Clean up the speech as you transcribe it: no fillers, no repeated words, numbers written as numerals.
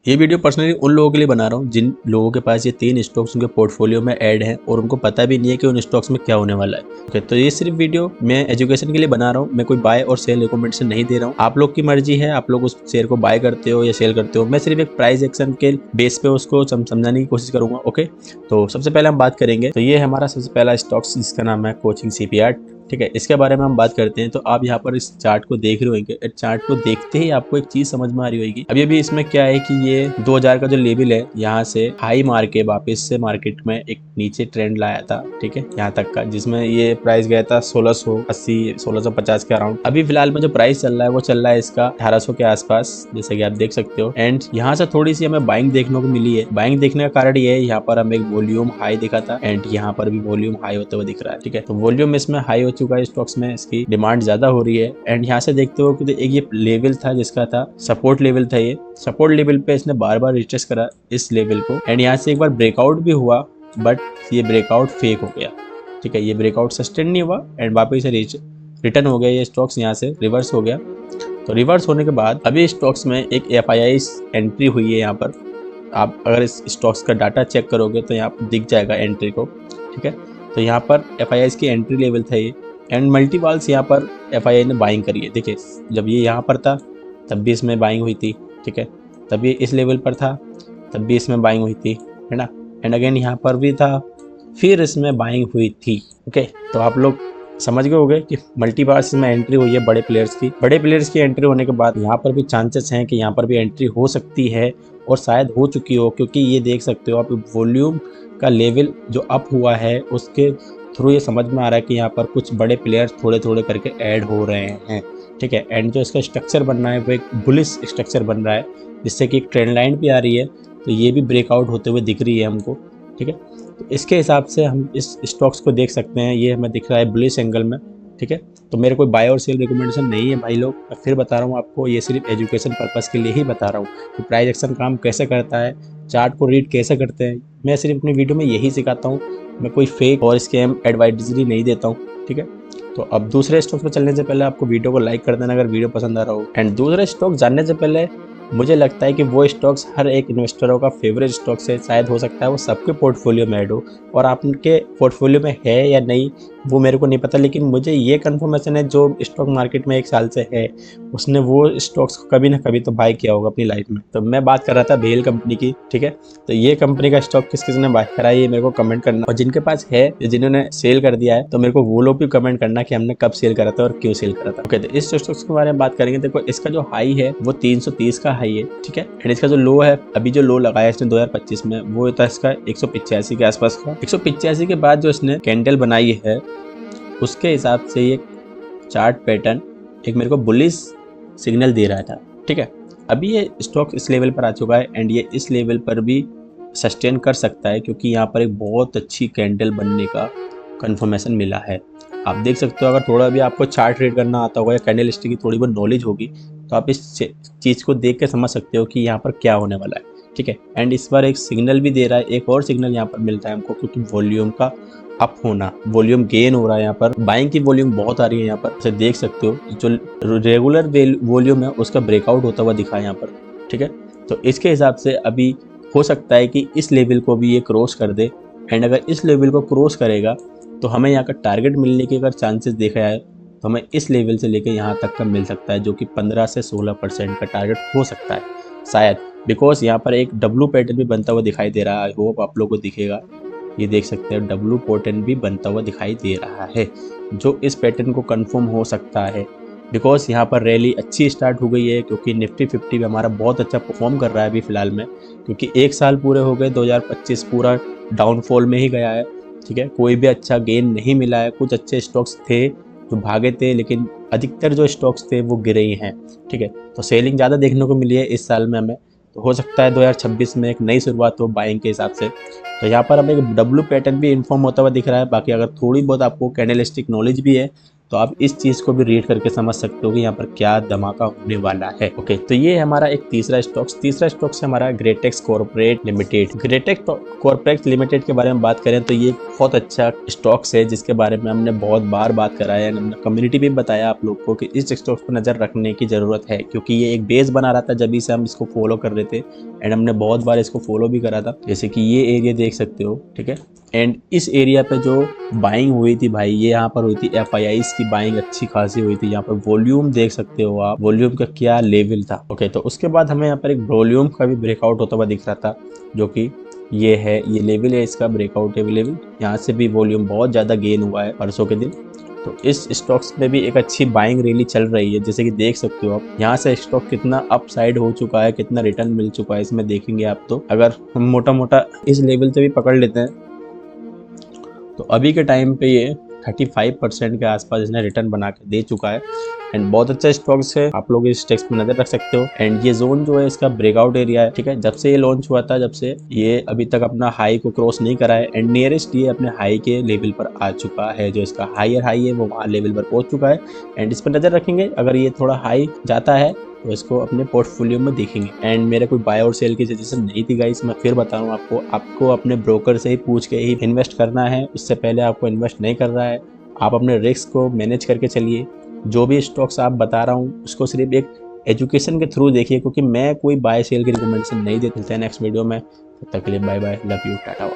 ये video personally उन लोगों के लिए बना रहा हूँ जिन लोगों के पास ये 3 स्टॉक्स उनके पोर्टफोलियो में ऐड हैं और उनको पता भी नहीं है कि उन स्टॉक्स में क्या होने वाला है। ओके, तो ये सिर्फ वीडियो मैं एजुकेशन के लिए बना रहा हूँ। मैं कोई बाय और सेल रिकमेंडेशन नहीं दे रहा हूँ। आप लोग की मर्जी है, आप लोग उस शेयर को बाय करते हो या सेल करते हो। मैं सिर्फ एक प्राइस एक्शन के बेस पे उसको समझाने की कोशिश करूंगा। ओके, तो सबसे पहले हम बात करेंगे, तो ये हमारा सबसे पहला स्टॉक्स जिसका नाम है कोचिंग शिपयार्ड। ठीक है, इसके बारे में हम बात करते हैं। तो आप यहाँ पर इस चार्ट को देख रहे होंगे। चार्ट को देखते ही आपको एक चीज समझ में आ रही होगी। अभी इसमें क्या है कि ये 2000 का जो लेवल है, यहाँ से हाई मार के वापस से मार्केट में एक नीचे ट्रेंड लाया था। ठीक है, यहाँ तक का, जिसमें ये प्राइस गया था 1680 1650 के अराउंड। अभी फिलहाल में जो प्राइस चल रहा है वो चल रहा है इसका 1800 के आसपास, जैसे कि आप देख सकते हो। एंड यहाँ से थोड़ी सी हमें बाइंग देखने को मिली है। बाइंग देखने का कारण ये है, यहाँ पर हमें एक वॉल्यूम हाई दिखा था एंड यहाँ पर भी वॉल्यूम हाई होते हुए दिख रहा है। ठीक है, तो वॉल्यूम इसमें हाई हो चुका है स्टॉक्स में, इसकी डिमांड ज्यादा हो रही है। एंड यहाँ से देखते हो कि एक ये लेवल था जिसका था सपोर्ट लेवल था। ये सपोर्ट लेवल पे इसने बार बार रिटेस्ट करा इस लेवल को एंड यहाँ से एक बार ब्रेकआउट भी हुआ, बट ये ब्रेकआउट फेक हो गया। ठीक है, ये ब्रेकआउट सस्टेन नहीं हुआ एंड वापस से रिटर्न हो गया। ये स्टॉक्स यहाँ से रिवर्स हो गया। तो रिवर्स होने के बाद अभी स्टॉक्स में एक FII एंट्री हुई है। यहाँ पर आप अगर इस स्टॉक्स का डाटा चेक करोगे तो यहाँ पर दिख जाएगा एंट्री को। ठीक है, तो यहाँ पर FII की एंट्री लेवल था ये एंड मल्टीवाल्स यहाँ पर FII ने बाइंग करी है। देखिए, जब ये यहाँ पर था तब भी इसमें बाइंग हुई थी। ठीक है, तब ये इस लेवल पर था तब भी इसमें बाइंग हुई थी, है ना। एंड अगेन यहाँ पर भी था, फिर इसमें बाइंग हुई थी। ओके, तो आप लोग समझ गए होंगे कि मल्टीवाल्स में एंट्री हुई है बड़े प्लेयर्स की एंट्री होने के बाद यहाँ पर भी चांसेस हैं कि यहाँ पर भी एंट्री हो सकती है और शायद हो चुकी हो, क्योंकि ये देख सकते हो आप वॉल्यूम का लेवल जो अप हुआ है उसके थ्रू ये समझ में आ रहा है कि यहाँ पर कुछ बड़े प्लेयर्स थोड़े थोड़े करके ऐड हो रहे हैं। ठीक है, एंड जो इसका स्ट्रक्चर बन रहा है वो एक बुलिश स्ट्रक्चर बन रहा है, जिससे कि एक ट्रेंड लाइन भी आ रही है। तो ये भी ब्रेकआउट होते हुए दिख रही है हमको। ठीक है, तो इसके हिसाब से हम इस स्टॉक्स को देख सकते हैं। ये हमें दिख रहा है बुलिश एंगल में। ठीक है, तो मेरे कोई बाय और सेल रिकमेंडेशन नहीं है भाई लोग, मैं फिर बता रहा हूँ आपको, ये सिर्फ एजुकेशन पर्पज़ के लिए ही बता रहा हूँ कि प्राइस एक्शन काम कैसे करता है, चार्ट को रीड कैसे करते हैं। मैं सिर्फ अपनी वीडियो में यही सिखाता हूँ, मैं कोई फेक और स्कैम एडवाइजरी नहीं देता हूँ। ठीक है, तो अब दूसरे स्टॉक्स पर चलने से पहले आपको वीडियो को लाइक कर देना अगर वीडियो पसंद आ रहा हो। एंड दूसरे स्टॉक जानने से पहले मुझे लगता है कि वो स्टॉक्स हर एक इन्वेस्टरों का फेवरेट स्टॉक से शायद हो सकता है वो सबके पोर्टफोलियो में ऐड हो, और आपके पोर्टफोलियो में है या नहीं वो मेरे को नहीं पता, लेकिन मुझे ये कंफर्मेशन है जो स्टॉक मार्केट में 1 साल से है उसने वो स्टॉक्स को कभी ना कभी तो बाय किया होगा अपनी लाइफ में। तो मैं बात कर रहा था भेल कंपनी की। ठीक है, तो ये कंपनी का स्टॉक किस किसने बाय करा है ये मेरे को कमेंट करना, और जिनके पास है जिन्होंने सेल कर दिया है तो मेरे को वो लोग भी कमेंट करना कि हमने कब सेल करा था और क्यों सेल करा था। ओके, तो इस स्टॉक्स के बारे में बात करेंगे। देखो, इसका जो हाई है वो 330 का हाई है। ठीक है, एंड इसका जो लो है, अभी जो लो लगाया इसने 2025 में, वो था इसका 185 के आसपास का। 185 के बाद जो इसने कैंडल बनाई है उसके हिसाब से ये चार्ट पैटर्न एक मेरे को बुलिश सिग्नल दे रहा था। ठीक है, अभी ये स्टॉक इस लेवल पर आ चुका है एंड ये इस लेवल पर भी सस्टेन कर सकता है, क्योंकि यहाँ पर एक बहुत अच्छी कैंडल बनने का कंफर्मेशन मिला है। आप देख सकते हो, अगर थोड़ा भी आपको चार्ट रीड करना आता होगा या कैंडल स्टिक की थोड़ी बहुत नॉलेज होगी तो आप इस चीज़ को देख के समझ सकते हो कि यहाँ पर क्या होने वाला है। ठीक है, एंड इस बार एक सिग्नल भी दे रहा है, एक और सिग्नल यहाँ पर मिलता है हमको, क्योंकि वॉल्यूम का अप होना, वॉल्यूम गेन हो रहा है। यहाँ पर बाइंग की वॉल्यूम बहुत आ रही है। यहाँ पर जैसे देख सकते हो जो रेगुलर वॉल्यूम है उसका ब्रेकआउट होता हुआ दिखा है यहाँ पर। ठीक है, तो इसके हिसाब से अभी हो सकता है कि इस लेवल को भी ये क्रॉस कर दे, एंड अगर इस लेवल को क्रॉस करेगा तो हमें यहाँ का टारगेट मिलने के अगर चांसेस देखा जाए तो हमें इस लेवल से लेकर यहाँ तक का मिल सकता है, जो कि 15 से 16% का टारगेट हो सकता है शायद, बिकॉज यहाँ पर एक डब्लू पैटर्न भी बनता हुआ दिखाई दे रहा है। आई होप आप लोगों को दिखेगा, ये देख सकते हैं डब्लू पैटर्न भी बनता हुआ दिखाई दे रहा है, जो इस पैटर्न को कंफर्म हो सकता है। बिकॉज यहाँ पर रैली अच्छी स्टार्ट हो गई है, क्योंकि निफ्टी 50 भी हमारा बहुत अच्छा परफॉर्म कर रहा है अभी फिलहाल में, क्योंकि 1 साल पूरे हो गए, 2025 पूरा डाउनफॉल में ही गया है। ठीक है, कोई भी अच्छा गेन नहीं मिला है। कुछ अच्छे स्टॉक्स थे जो भागे थे, लेकिन अधिकतर जो स्टॉक्स थे वो गिरे ही हैं। ठीक है, तो सेलिंग ज़्यादा देखने को मिली है इस साल में हमें, तो हो सकता है 2026 में एक नई शुरुआत हो बाइंग के हिसाब से। तो यहाँ पर हमें एक डब्लू पैटर्न भी इन्फॉर्म होता हुआ दिख रहा है। बाकी अगर थोड़ी बहुत आपको कैंडल स्टिक नॉलेज भी है तो आप इस चीज़ को भी रीड करके समझ सकते हो कि यहाँ पर क्या धमाका होने वाला है। ओके, तो ये हमारा एक तीसरा स्टॉक्स है हमारा ग्रेटेक्स कॉर्पोरेट लिमिटेड। ग्रेटेक्स कॉर्पोरेट लिमिटेड के बारे में बात करें तो ये बहुत अच्छा स्टॉक्स है जिसके बारे में हमने बहुत बार बात करा है, हमने कम्युनिटी भी बताया आप लोग को कि इस स्टॉक्स पर नज़र रखने की ज़रूरत है, क्योंकि ये एक बेस बना रहा था जब से हम इसको फॉलो कर रहे थे एंड हमने बहुत बार इसको फॉलो भी करा था। जैसे कि ये एरिया देख सकते हो, ठीक है। एंड इस एरिया पे जो बाइंग हुई थी भाई, ये यहाँ पर हुई थी FIIs की बाइंग अच्छी खासी हुई थी। यहाँ पर वॉल्यूम देख सकते हो आप, वॉल्यूम का क्या लेवल था। ओके, तो उसके बाद हमें यहाँ पर एक वॉल्यूम का भी ब्रेकआउट होता हुआ दिख रहा था, जो कि ये है, ये लेवल है इसका, ब्रेकआउट लेवल। यहाँ से भी वॉल्यूम बहुत ज़्यादा गेन हुआ है परसों के दिन। तो इस स्टॉक्स में भी एक अच्छी बाइंग रैली चल रही है, जैसे कि देख सकते हो आप। यहाँ से स्टॉक कितना अप साइड हो चुका है, कितना रिटर्न मिल चुका है इसमें देखेंगे आप। तो अगर हम मोटा मोटा इस लेवल से भी पकड़ लेते हैं तो अभी के टाइम पे ये 35% के आसपास इसने रिटर्न बना के दे चुका है एंड बहुत अच्छा स्टॉक्स है, आप लोग इस स्टॉक्स पे नजर रख सकते हो। एंड ये जोन जो है इसका ब्रेकआउट एरिया है, ठीक है। जब से ये लॉन्च हुआ था, जब से ये अभी तक अपना हाई को क्रॉस नहीं करा है एंड नियरेस्ट ये अपने हाई के लेवल पर आ चुका है। जो इसका हायर हाई है वो वहाँ लेवल पर पहुंच चुका है एंड इस पर नजर रखेंगे। अगर ये थोड़ा हाई जाता है तो इसको अपने पोर्टफोलियो में देखेंगे। एंड मेरे कोई बाय और सेल की सजेशन नहीं थी गाइस, मैं फिर बता रहा हूँ आपको अपने ब्रोकर से ही पूछ के ही इन्वेस्ट करना है, उससे पहले आपको इन्वेस्ट नहीं कर रहा है। आप अपने रिस्क को मैनेज करके चलिए। जो भी स्टॉक्स आप बता रहा हूँ उसको सिर्फ एक एजुकेशन के थ्रू देखिए, क्योंकि मैं कोई बाय सेल की रिकमेंडेशन नहीं देता है। नेक्स्ट वीडियो में, तब तक के लिए bye bye, love you, Tata.